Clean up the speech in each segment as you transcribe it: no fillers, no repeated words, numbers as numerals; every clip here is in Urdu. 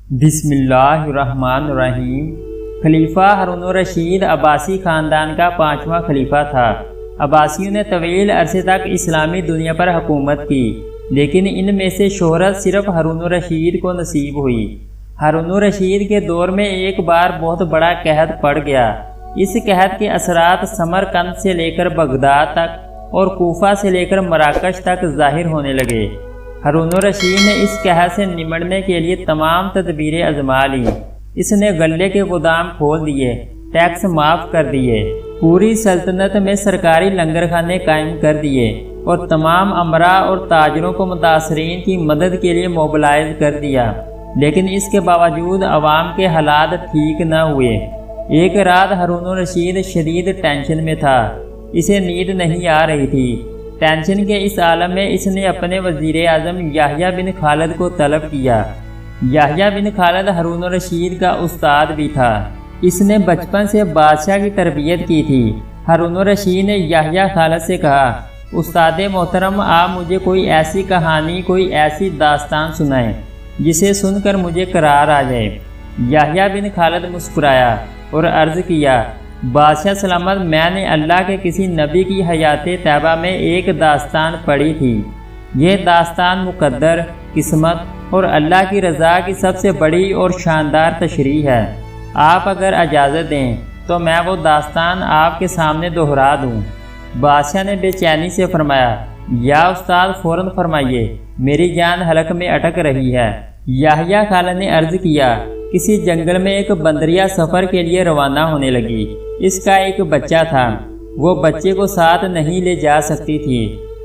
بسم اللہ الرحمن الرحیم۔ خلیفہ ہارون الرشید عباسی خاندان کا 5واں خلیفہ تھا۔ عباسیوں نے طویل عرصے تک اسلامی دنیا پر حکومت کی، لیکن ان میں سے شہرت صرف ہارون الرشید کو نصیب ہوئی۔ ہارون الرشید کے دور میں ایک بار بہت بڑا قحط پڑ گیا۔ اس قحط کے اثرات سمرقند سے لے کر بغداد تک اور کوفہ سے لے کر مراکش تک ظاہر ہونے لگے۔ ہارون الرشید نے اس قحط سے نمٹنے کے لیے تمام تدبیریں آزما لی۔ اس نے غلے کے گودام کھول دیے، ٹیکس معاف کر دیے، پوری سلطنت میں سرکاری لنگر خانے قائم کر دیے اور تمام امراء اور تاجروں کو متاثرین کی مدد کے لیے موبلائز کر دیا۔ لیکن اس کے باوجود عوام کے حالات ٹھیک نہ ہوئے۔ ایک رات ہارون الرشید شدید ٹینشن میں تھا، اسے نیند نہیں آ رہی تھی۔ ٹینشن کے اس عالم میں اس نے اپنے وزیر اعظم یحییٰ بن خالد کو طلب کیا۔ یحییٰ بن خالد ہارون الرشید کا استاد بھی تھا۔ اس نے بچپن سے بادشاہ کی تربیت کی تھی۔ ہارون الرشید نے یحییٰ خالد سے کہا، استاد محترم، آپ مجھے کوئی ایسی کہانی، کوئی ایسی داستان سنائیں جسے سن کر مجھے قرار آ جائے۔ یحییٰ بن خالد مسکرایا اور عرض کیا، بادشاہ سلامت، میں نے اللہ کے کسی نبی کی حیات طیبہ میں ایک داستان پڑھی تھی۔ یہ داستان مقدر، قسمت اور اللہ کی رضا کی سب سے بڑی اور شاندار تشریح ہے۔ آپ اگر اجازت دیں تو میں وہ داستان آپ کے سامنے دہرا دوں۔ بادشاہ نے بے چینی سے فرمایا، یا استاد فوراً فرمائیے، میری جان حلق میں اٹک رہی ہے۔ یحییٰ خالد نے عرض کیا، کسی جنگل میں ایک بندریا سفر کے لیے روانہ ہونے لگی۔ اس کا ایک بچہ تھا، وہ بچے کو ساتھ نہیں لے جا سکتی تھی،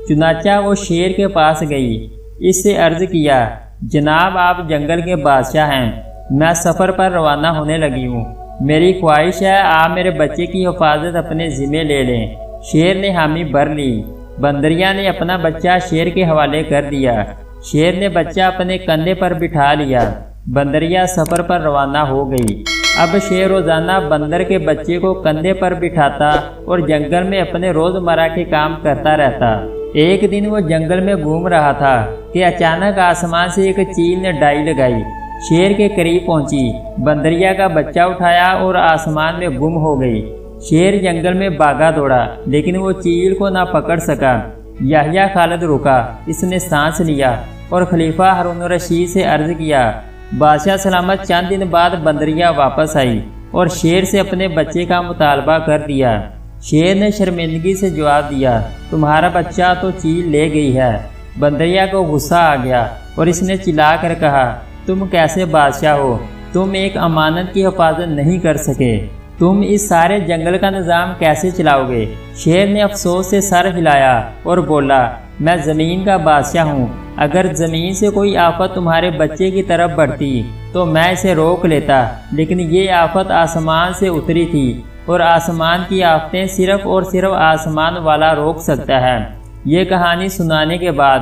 چنانچہ وہ شیر کے پاس گئی۔ اس سے عرض کیا، جناب آپ جنگل کے بادشاہ ہیں، میں سفر پر روانہ ہونے لگی ہوں، میری خواہش ہے آپ میرے بچے کی حفاظت اپنے ذمے لے لیں۔ شیر نے حامی بھر لی۔ بندریا نے اپنا بچہ شیر کے حوالے کر دیا۔ شیر نے بچہ اپنے کندھے پر بٹھا لیا۔ بندریا سفر پر روانہ ہو گئی۔ اب شیر روزانہ بندر کے بچے کو کندھے پر بٹھاتا اور جنگل میں اپنے روزمرہ کے کام کرتا رہتا۔ ایک دن وہ جنگل میں گھوم رہا تھا کہ اچانک آسمان سے ایک چیل نے ڈائی لگائی، شیر کے قریب پہنچی، بندریا کا بچہ اٹھایا اور آسمان میں گم ہو گئی۔ شیر جنگل میں بھاگا دوڑا، لیکن وہ چیل کو نہ پکڑ سکا۔ یحییٰ خالد رکا، اس نے سانس لیا اور خلیفہ ہارون الرشید سے عرض کیا، بادشاہ سلامت، چند دن بعد بندریا واپس آئی اور شیر سے اپنے بچے کا مطالبہ کر دیا۔ شیر نے شرمندگی سے جواب دیا، تمہارا بچہ تو چیل لے گئی ہے۔ بندریا کو غصہ آ گیا اور اس نے چلا کر کہا، تم کیسے بادشاہ ہو؟ تم ایک امانت کی حفاظت نہیں کر سکے، تم اس سارے جنگل کا نظام کیسے چلاؤ گے؟ شیر نے افسوس سے سر ہلایا اور بولا، میں زمین کا بادشاہ ہوں، اگر زمین سے کوئی آفت تمہارے بچے کی طرف بڑھتی تو میں اسے روک لیتا، لیکن یہ آفت آسمان سے اتری تھی اور آسمان کی آفتیں صرف اور صرف آسمان والا روک سکتا ہے۔ یہ کہانی سنانے کے بعد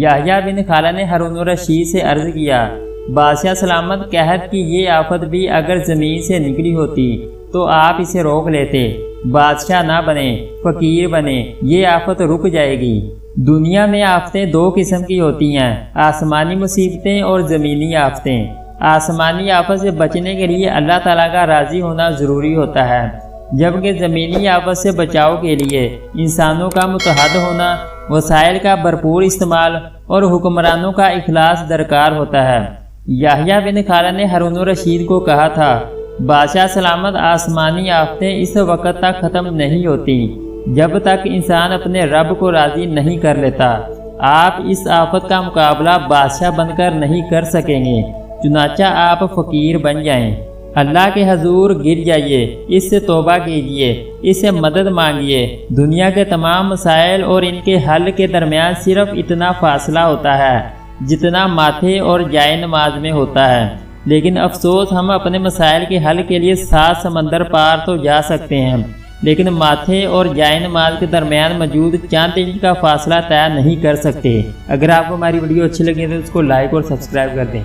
یحییٰ بن خالد نے ہارون الرشید سے عرض کیا، بادشاہ سلامت، قحط کی یہ آفت بھی اگر زمین سے نکلی ہوتی تو آپ اسے روک لیتے، بادشاہ نہ بنے، فقیر بنے، یہ آفت رک جائے گی۔ دنیا میں آفتیں دو قسم کی ہوتی ہیں، آسمانی مصیبتیں اور زمینی آفتیں۔ آسمانی آفت سے بچنے کے لیے اللہ تعالیٰ کا راضی ہونا ضروری ہوتا ہے، جبکہ زمینی آفت سے بچاؤ کے لیے انسانوں کا متحد ہونا، وسائل کا بھرپور استعمال اور حکمرانوں کا اخلاص درکار ہوتا ہے۔ یحییٰ بن خالد نے ہارون الرشید کو کہا تھا، بادشاہ سلامت، آسمانی آفتیں اس وقت تک ختم نہیں ہوتی جب تک انسان اپنے رب کو راضی نہیں کر لیتا۔ آپ اس آفت کا مقابلہ بادشاہ بن کر نہیں کر سکیں گے، چنانچہ آپ فقیر بن جائیں، اللہ کے حضور گر جائیے، اس سے توبہ کیجیے، اس سے مدد مانگیے۔ دنیا کے تمام مسائل اور ان کے حل کے درمیان صرف اتنا فاصلہ ہوتا ہے جتنا ماتھے اور جائے نماز میں ہوتا ہے، لیکن افسوس ہم اپنے مسائل کے حل کے لیے 7 سمندر پار تو جا سکتے ہیں، لیکن ماتھے اور جائے نماز کے درمیان موجود چند انچ کا فاصلہ طے نہیں کر سکتے۔ اگر آپ کو ہماری ویڈیو اچھی لگی تو اس کو لائک اور سبسکرائب کر دیں۔